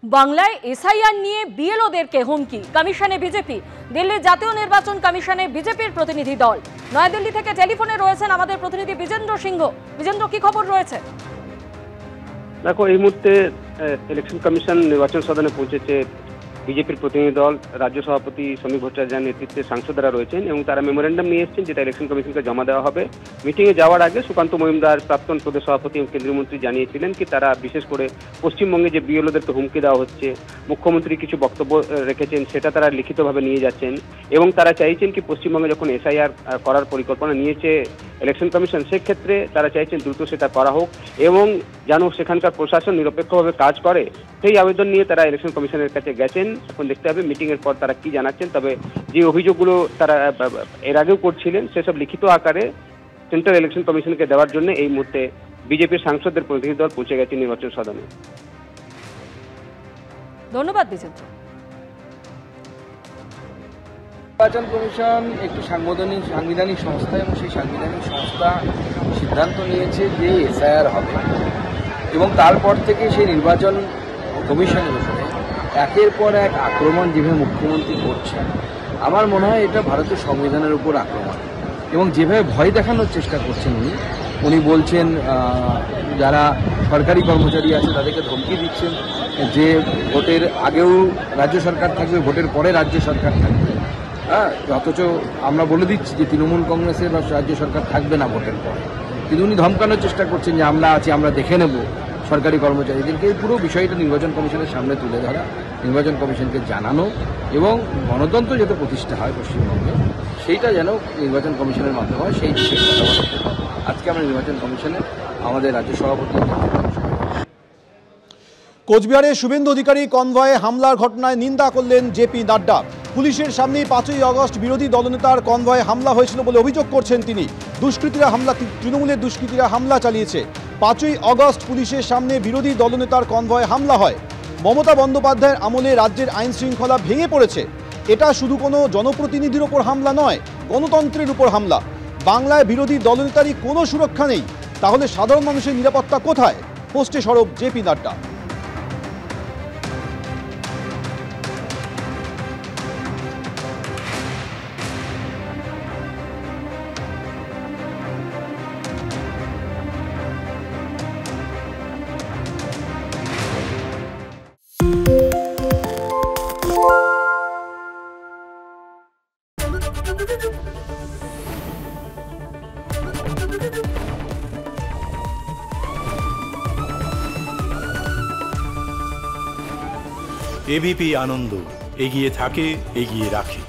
বাংলায় এসআইআর নিয়ে বিএলওদেরকে হুমকি, কমিশনে বিজেপি। দিল্লির জাতীয় নির্বাচন কমিশনে বিজেপির প্রতিনিধি দল। নয়াদিল্লি থেকে টেলিফোনে রয়েছেন আমাদের প্রতিনিধি বিজেন্দ্র সিংহ। বিজেন্দ্র, কি খবর রয়েছে? দেখো, এই মুহূর্তে ইলেকশন কমিশন নির্বাচন সদনে পৌঁছেছে বিজেপির প্রতিনিধি দল। রাজ্য সভাপতি সমীর ভট্টাচার্যের নেতৃত্বে সাংসদরা রয়েছেন এবং তারা মেমোরেন্ডাম নিয়ে এসেছেন, যেটা ইলেকশন কমিশনকে জমা দেওয়া হবে। মিটিংয়ে যাওয়ার আগে সুকান্ত মজুমদার, প্রাক্তন প্রদেশ সভাপতি এবং কেন্দ্রীয় মন্ত্রী জানিয়েছিলেন কি তারা বিশেষ করে পশ্চিমবঙ্গে যে বিএলওদেরকে হুমকি দেওয়া হচ্ছে, মুখ্যমন্ত্রী কিছু বক্তব্য রেখেছেন, সেটা তারা লিখিতভাবে নিয়ে যাচ্ছেন এবং তারা চাইছেন কি পশ্চিমবঙ্গে যখন এসআইআর করার পরিকল্পনা নিয়েছে ইলেকশন কমিশন, সেক্ষেত্রে তারা চাইছেন দ্রুত সেটা করা হোক এবং যেন সেখানকার প্রশাসন নিরপেক্ষভাবে কাজ করে, সেই আবেদন নিয়ে তারা ইলেকশন কমিশনের কাছে গেছেন। এখন দেখতে হবে মিটিংয়ের পর তারা কি জানাচ্ছেন। তবে যে অভিযোগগুলো তারা এর আগেও করছিলেন, সেসব লিখিত আকারে সেন্ট্রাল ইলেকশন কমিশনকে দেওয়ার জন্য এই মুহূর্তে বিজেপির সাংসদদের প্রতিনিধি দল পৌঁছে গেছে নির্বাচন সদনে। ধন্যবাদ বিজেন্দ্র। নির্বাচন কমিশন একটি সাংবিধানিক সংস্থা এবং সেই সাংবিধানিক সংস্থা সিদ্ধান্ত নিয়েছে যে এসআইআর হবে এবং তারপর থেকে সেই নির্বাচন কমিশনের উপরে একের পর এক আক্রমণ যেভাবে মুখ্যমন্ত্রী করছেন, আমার মনে হয় এটা ভারতের সংবিধানের উপর আক্রমণ এবং যেভাবে ভয় দেখানোর চেষ্টা করছেন উনি বলছেন যারা সরকারি কর্মচারী আছে তাদেরকে ধমকি দিচ্ছেন যে ভোটের আগেও রাজ্য সরকার থাকবে, ভোটের পরে রাজ্য সরকার থাকবে। অথচ আমরা বলে দিচ্ছি যে তৃণমূল কংগ্রেসের রাজ্য সরকার থাকবে না ভোটের পরে, কিন্তু উনি ধমকানোর চেষ্টা করছেন যে আমরা আছি, আমরা দেখে নেব সরকারি কর্মচারীদেরকে। এই পুরো বিষয়টা নির্বাচন কমিশনের সামনে তুলে ধরা, নির্বাচন কমিশনকে জানানো এবং গণতন্ত্র যাতে প্রতিষ্ঠা হয় পশ্চিমবঙ্গে, সেইটা যেন নির্বাচন কমিশনের মাধ্যমে হয়, সেই বিষয়ে কথাবার্তা আজকে আমরা নির্বাচন কমিশনে আমাদের রাজ্য সভাপতি। কোচবিহারে শুভেন্দু অধিকারী কনভয়ে হামলার ঘটনায় নিন্দা করলেন জেপি নাড্ডা। পুলিশের সামনেই 5ই আগস্ট বিরোধী দলনেতার কনভয়ে হামলা হয়েছিল বলে অভিযোগ করছেন তিনি। তৃণমূলের দুষ্কৃতীরা হামলা চালিয়েছে। 5ই আগস্ট পুলিশের সামনে বিরোধী দলনেতার কনভয়ে হামলা হয়। মমতা বন্দ্যোপাধ্যায়ের আমলে রাজ্যের আইন শৃঙ্খলা ভেঙে পড়েছে। এটা শুধু কোনো জনপ্রতিনিধির ওপর হামলা নয়, গণতন্ত্রের উপর হামলা। বাংলায় বিরোধী দলনেতারই কোনো সুরক্ষা নেই, তাহলে সাধারণ মানুষের নিরাপত্তা কোথায়? পোস্টে সরব জেপি নাড্ডা। এবিপি আনন্দ, এগিয়ে থাকে, এগিয়ে রাখে।